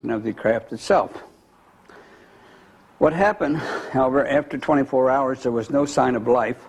operation of the craft itself. What happened, however, after 24 hours, there was no sign of life.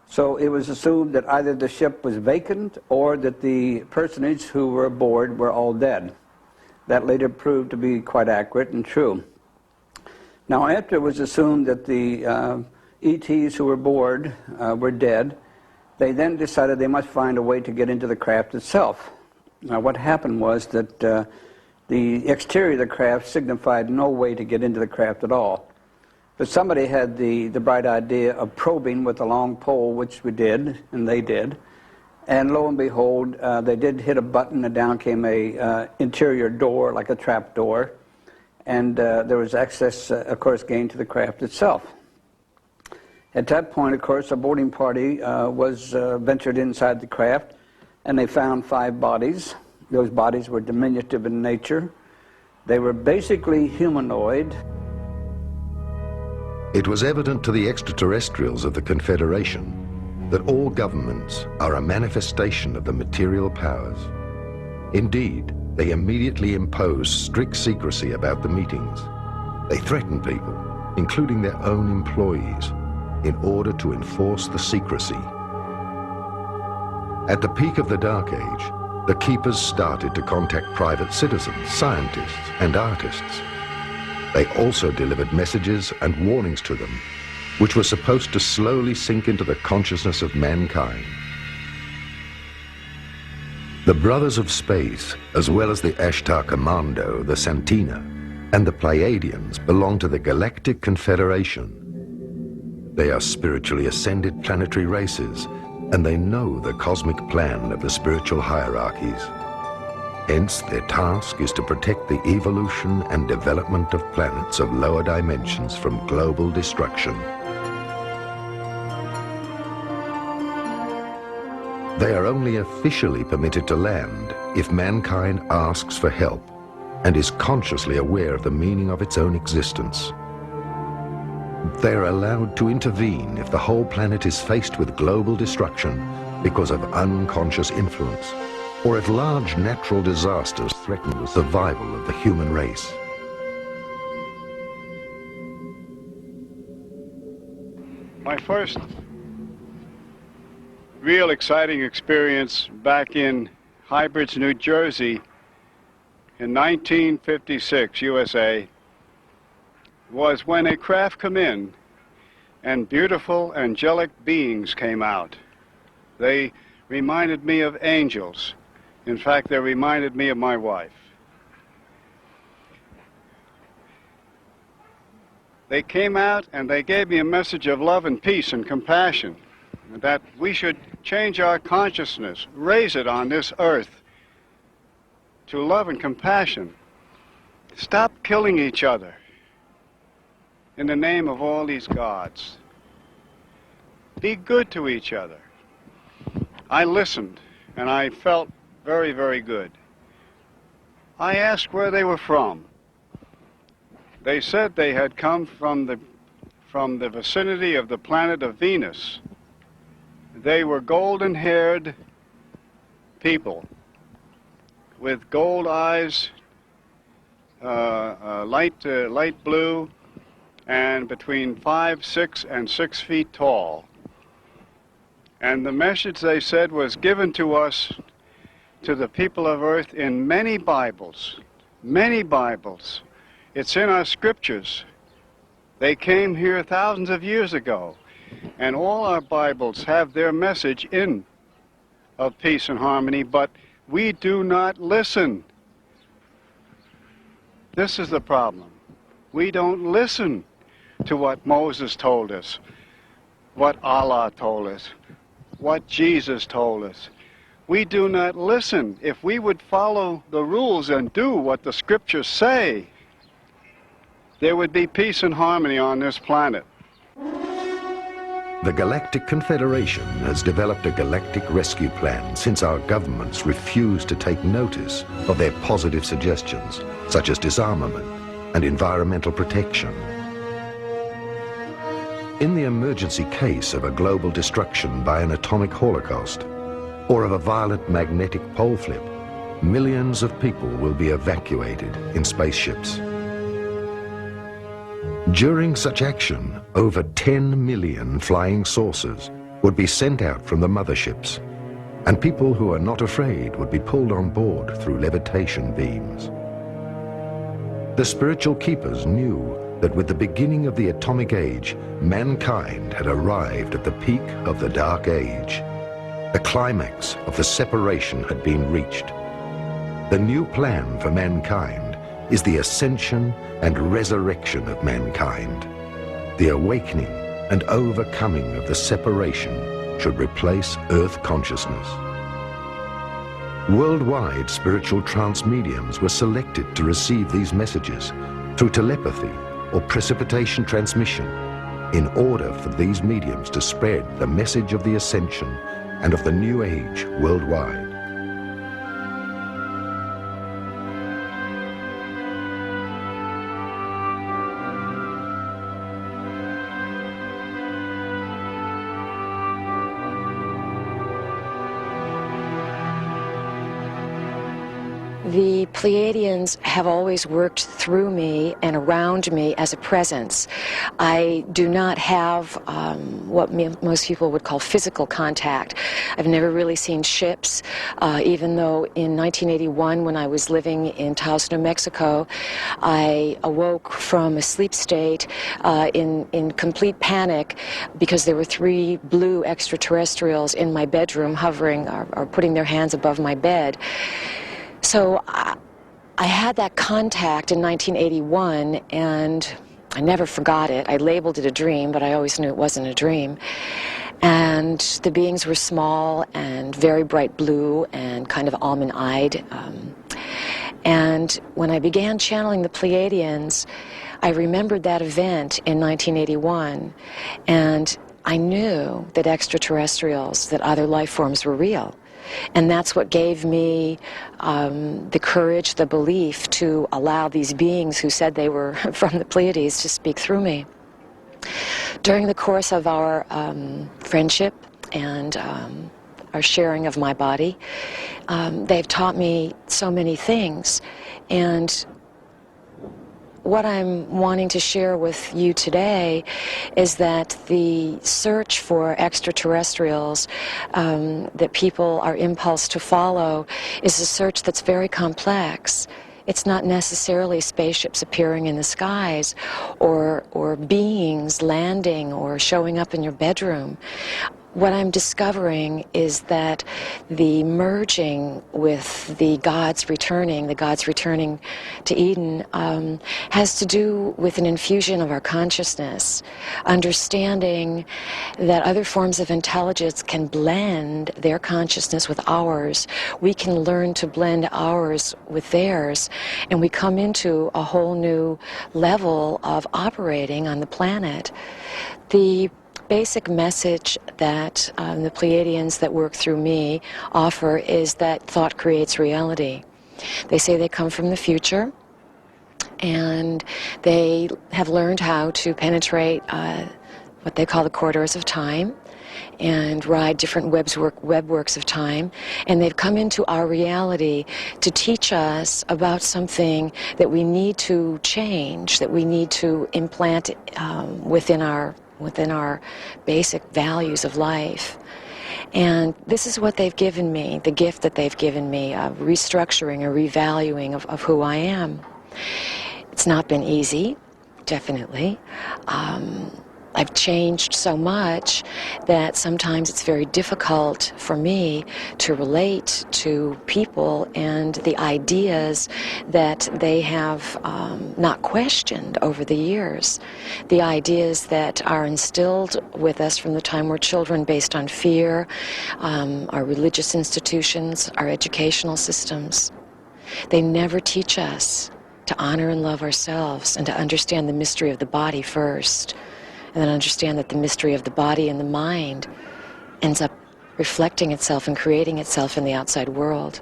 So it was assumed that either the ship was vacant or that the personage who were aboard were all dead. That later proved to be quite accurate and true. Now, after it was assumed that the ETs who were aboard were dead, they then decided they must find a way to get into the craft itself. Now, what happened was that the exterior of the craft signified no way to get into the craft at all. But somebody had the bright idea of probing with a long pole, which we did, and they did. And lo and behold, they did hit a button, and down came a interior door, like a trap door. And there was access, of course, gained to the craft itself. At that point, of course, a boarding party was ventured inside the craft, and they found 5 bodies. Those bodies were diminutive in nature. They were basically humanoid. It was evident to the extraterrestrials of the Confederation that all governments are a manifestation of the material powers. Indeed, they immediately imposed strict secrecy about the meetings. They threatened people, including their own employees, in order to enforce the secrecy. At the peak of the Dark Age, the Keepers started to contact private citizens, scientists, and artists. They also delivered messages and warnings to them, which were supposed to slowly sink into the consciousness of mankind. The Brothers of Space, as well as the Ashtar Commando, the Santina, and the Pleiadians belong to the Galactic Confederation. They are spiritually ascended planetary races, and they know the cosmic plan of the spiritual hierarchies. Hence, their task is to protect the evolution and development of planets of lower dimensions from global destruction. They are only officially permitted to land if mankind asks for help and is consciously aware of the meaning of its own existence. They are allowed to intervene if the whole planet is faced with global destruction because of unconscious influence, or if large natural disasters threaten the survival of the human race. My first real exciting experience back in High Bridge, New Jersey in 1956, USA, was when a craft came in and beautiful angelic beings came out. They reminded me of angels. In fact, they reminded me of my wife. They came out and they gave me a message of love and peace and compassion, that we should change our consciousness, raise it on this earth to love and compassion. Stop killing each other in the name of all these gods. Be good to each other. I listened, and I felt very, very good. I asked where they were from. They said they had come from the vicinity of the planet of Venus. They were golden-haired people with gold eyes, light blue, and between 5, 6, and 6 feet tall. And the message, they said, was given to us, to the people of Earth, in many Bibles. Many Bibles. It's in our scriptures. They came here thousands of years ago, and all our Bibles have their message in of peace and harmony, but we do not listen. This is the problem. We don't listen to what Moses told us, what Allah told us, what Jesus told us. We do not listen. If we would follow the rules and do what the scriptures say, there would be peace and harmony on this planet. The Galactic Confederation has developed a galactic rescue plan since our governments refused to take notice of their positive suggestions, such as disarmament and environmental protection. In the emergency case of a global destruction by an atomic holocaust, or of a violent magnetic pole flip, millions of people will be evacuated in spaceships. During such action, over 10 million flying saucers would be sent out from the motherships, and people who are not afraid would be pulled on board through levitation beams. The spiritual keepers knew that with the beginning of the atomic age, mankind had arrived at the peak of the Dark Age. The climax of the separation had been reached. The new plan for mankind is the ascension and resurrection of mankind. The awakening and overcoming of the separation should replace Earth consciousness. Worldwide spiritual trance mediums were selected to receive these messages through telepathy or precipitation transmission in order for these mediums to spread the message of the ascension and of the new age worldwide. The Pleiadians have always worked through me and around me as a presence. I do not have what most people would call physical contact. I've never really seen ships, even though in 1981, when I was living in Taos, New Mexico, I awoke from a sleep state in complete panic because there were 3 blue extraterrestrials in my bedroom hovering or putting their hands above my bed. So I had that contact in 1981, and I never forgot it. I labeled it a dream, but I always knew it wasn't a dream. And the beings were small and very bright blue and kind of almond-eyed. And when I began channeling the Pleiadians, I remembered that event in 1981, and I knew that extraterrestrials, that other life forms were real. And that's what gave me the courage, the belief to allow these beings who said they were from the Pleiades to speak through me. During the course of our friendship and our sharing of my body, they've taught me so many things. And what I'm wanting to share with you today is that the search for extraterrestrials that people are impulsed to follow is a search that's very complex. It's not necessarily spaceships appearing in the skies or beings landing or showing up in your bedroom. What I'm discovering is that the merging with the gods returning to Eden, has to do with an infusion of our consciousness, understanding that other forms of intelligence can blend their consciousness with ours. We can learn to blend ours with theirs, and we come into a whole new level of operating on the planet. The basic message that the Pleiadians that work through me offer is that thought creates reality. They say they come from the future, and they have learned how to penetrate what they call the corridors of time and ride different webworks of time, and they've come into our reality to teach us about something that we need to change, that we need to implant within our basic values of life. And this is what they've given me, the gift that they've given me of restructuring or revaluing of who I am. It's not been easy, definitely. I've changed so much that sometimes it's very difficult for me to relate to people and the ideas that they have not questioned over the years. The ideas that are instilled with us from the time we're children based on fear, our religious institutions, our educational systems. They never teach us to honor and love ourselves and to understand the mystery of the body first, and then understand that the mystery of the body and the mind ends up reflecting itself and creating itself in the outside world.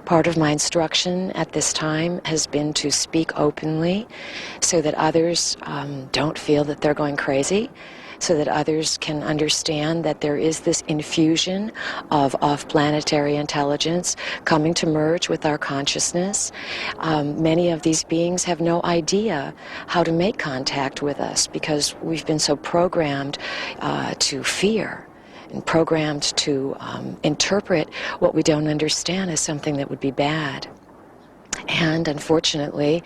Part of my instruction at this time has been to speak openly so that others don't feel that they're going crazy, so that others can understand that there is this infusion of off-planetary intelligence coming to merge with our consciousness. Many of these beings have no idea how to make contact with us because we've been so programmed to fear and programmed to interpret what we don't understand as something that would be bad. And unfortunately,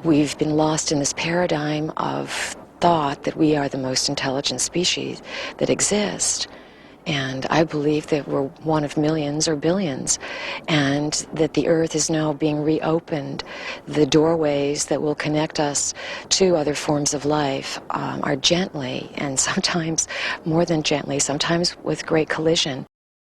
we've been lost in this paradigm of thought that we are the most intelligent species that exist. And I believe that we're one of millions or billions, and that the earth is now being reopened. The doorways that will connect us to other forms of life are gently, and sometimes more than gently, sometimes with great collision,